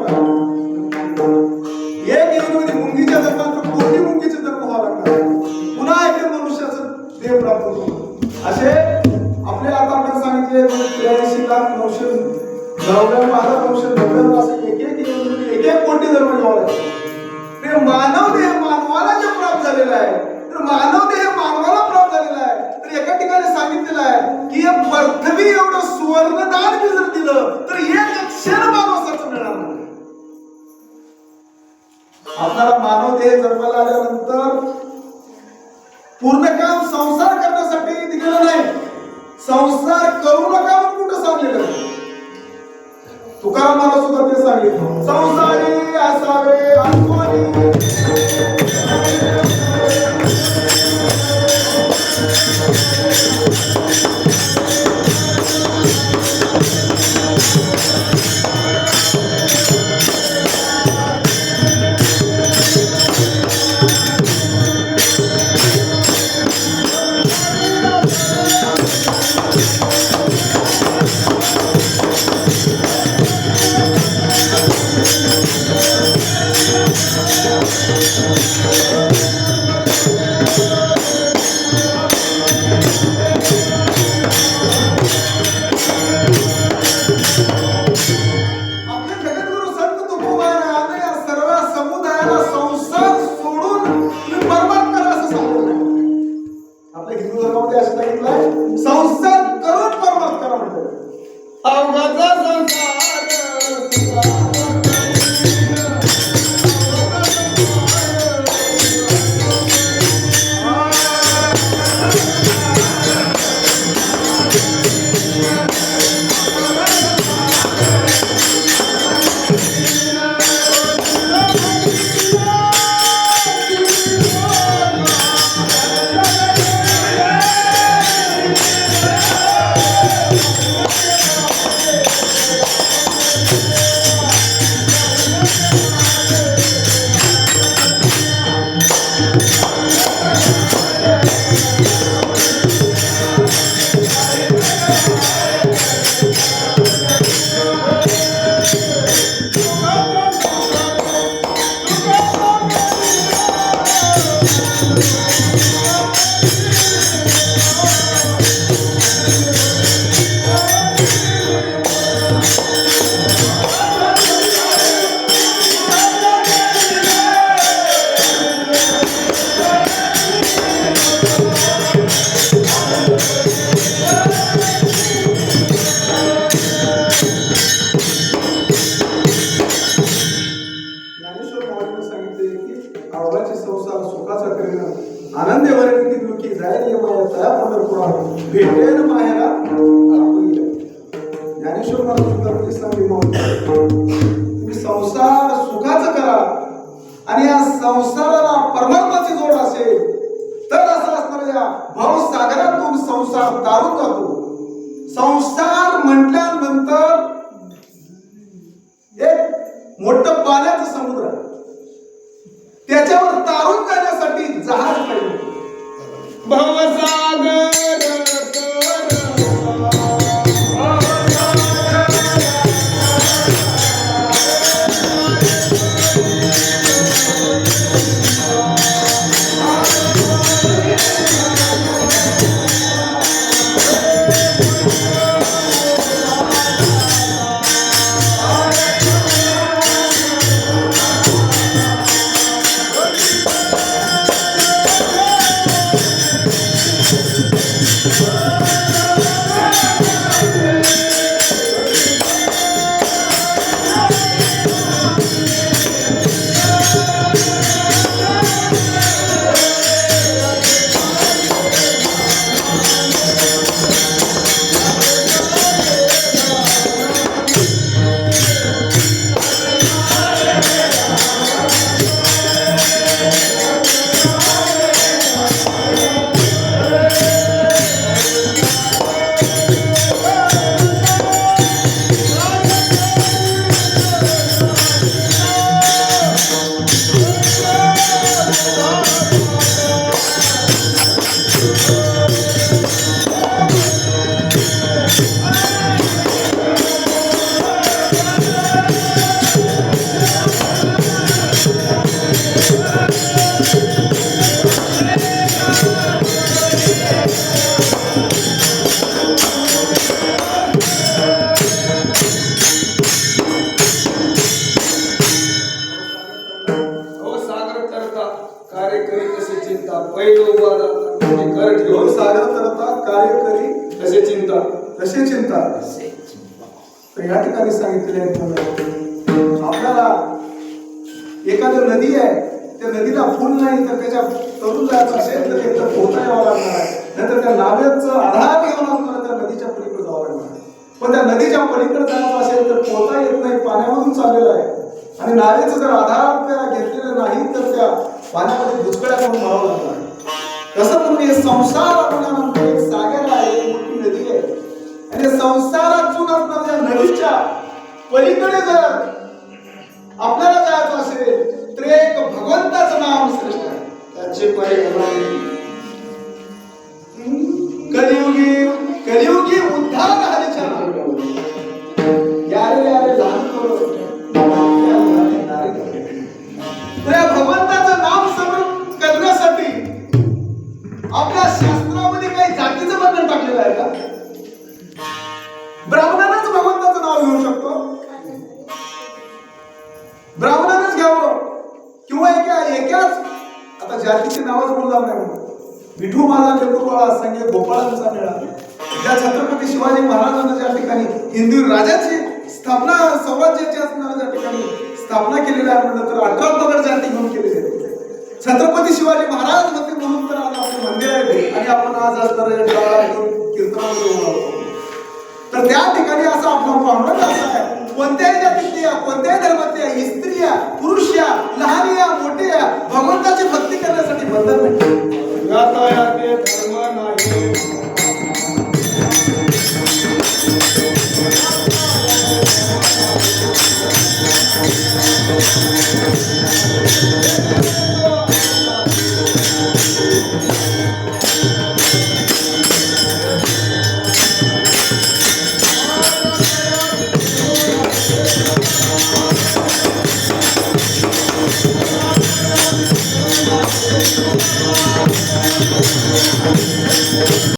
लागतात. एक योनीमध्ये मुंगीच्या जन्मात कोटी मुंगीचे जन्म व्हावं लागतात. पुन्हा एक मनुष्याचं देह प्राप्त होतो. असे आपल्या आता आपण सांगितले 83,990,990 असे एक एक कोटी जन्म घ्यावा लागतो. ते मानव देह मानवाला जे प्राप्त झालेला आहे, तर मानव देह मानवाला प्राप्त झालेला आहे. तर एका ठिकाणी सांगितलेलं आहे की हे पृथ्वी एवढं सुवर्णदान जर दिलं तर एक क्षण माणसाचं मिळणार नाही. आपल्याला मानव देह जन्माला आल्यानंतर पूर्ण काम संसार करण्यासाठी दिलेलं नाही. संसार करू नका म्हणून कुठं सांगलेलं. तुकारामाला सुद्धा ते सांगितलं, संसारी असावे अंतोनी. संसार करून परमार्थ करा म्हणतात. अवघाचा संसार आनंद वरती दुःखी जाईल भेटेन माहेरा. ज्ञानेश्वर महाराज तुम्ही संसार सुखाचं करा आणि या संसाराला परमात्माची जोड असेल तर असं असणाऱ्या भावसागरातून संसार तारून जातो. संसार म्हटल्यानंतर एक मोठं पाण्याचं समुद्र आहे. त्याच्यावर तारून जाण्यासाठी जहाज पाहिजे. भवसागर पहिलं उभा राहता घर घेऊन ठेवून सागर करता कार्य करी तसे चिंता तसे चिंता. तर या ठिकाणी सांगितलेले आपल्याला एखादी नदी आहे, त्या नदीला पूल नाही तर त्याच्या तरुण जायचं असेल तर एक तर पोहता यावं लागणार आहे, नाहीतर त्या नावेचा आधार घेऊन आपल्याला त्या नदीच्या पलीकडे जावं लागणार आहे. पण त्या नदीच्या पलीकडे जायचं असेल तर पोहता येत नाही, पाण्यामधून चाललेलं आहे. आणि नावेचा जर आधार त्या घेतलेला नाही तर त्या पाण्यामध्ये दुष्काळात म्हणून मरावं लागणार आहे. तसं म्हणून हे संसार आपल्यानंतर एक सागर आहे, एक मोठी नदी आहे. आणि संसारातून आपल्याला नदीच्या पलीकडे जर आपल्याला जायचं असेल तर एक भगवंताचं नाम श्रेष्ठ आहे. त्याचे पाय कलियुगी उद्धार हरीच्या नामाने. यारे यारे लहान करो, या लहाने नारे करो. तर या भगवंताचं नाम स्मरण करण्यासाठी आपल्या शास्त्रामध्ये काही जातीचं बंधन टाकलेलं आहे का? ब्राह्मणानंच भगवंताचं नाव घेऊ शकतो, ब्राह्मणानंच घ्यावं किंवा एकाच आता जातीचे नावच बोलणार नाही म्हणून विठू माझा लेकरवाळा संगे गोपाळांचा मेळा. ज्या छत्रपती शिवाजी महाराजांना ज्या ठिकाणी हिंदू राजाची स्थापना स्वराज्याची असणाऱ्या ज्या ठिकाणी स्थापना केलेली आहे म्हणलं तर 18 पगड जाती घेऊन केलेली आहे. छत्रपती शिवाजी महाराज होते म्हणून तर आज आपले मंदिर आहे आणि आपण आज असणारे कीर्तनामध्ये उभा आहोत. तर त्या ठिकाणी असं आपला पाहुणा असं आहे, कोणत्याही जातीतल्या कोणत्याही धर्मातल्या स्त्रिया पुरुष या लहान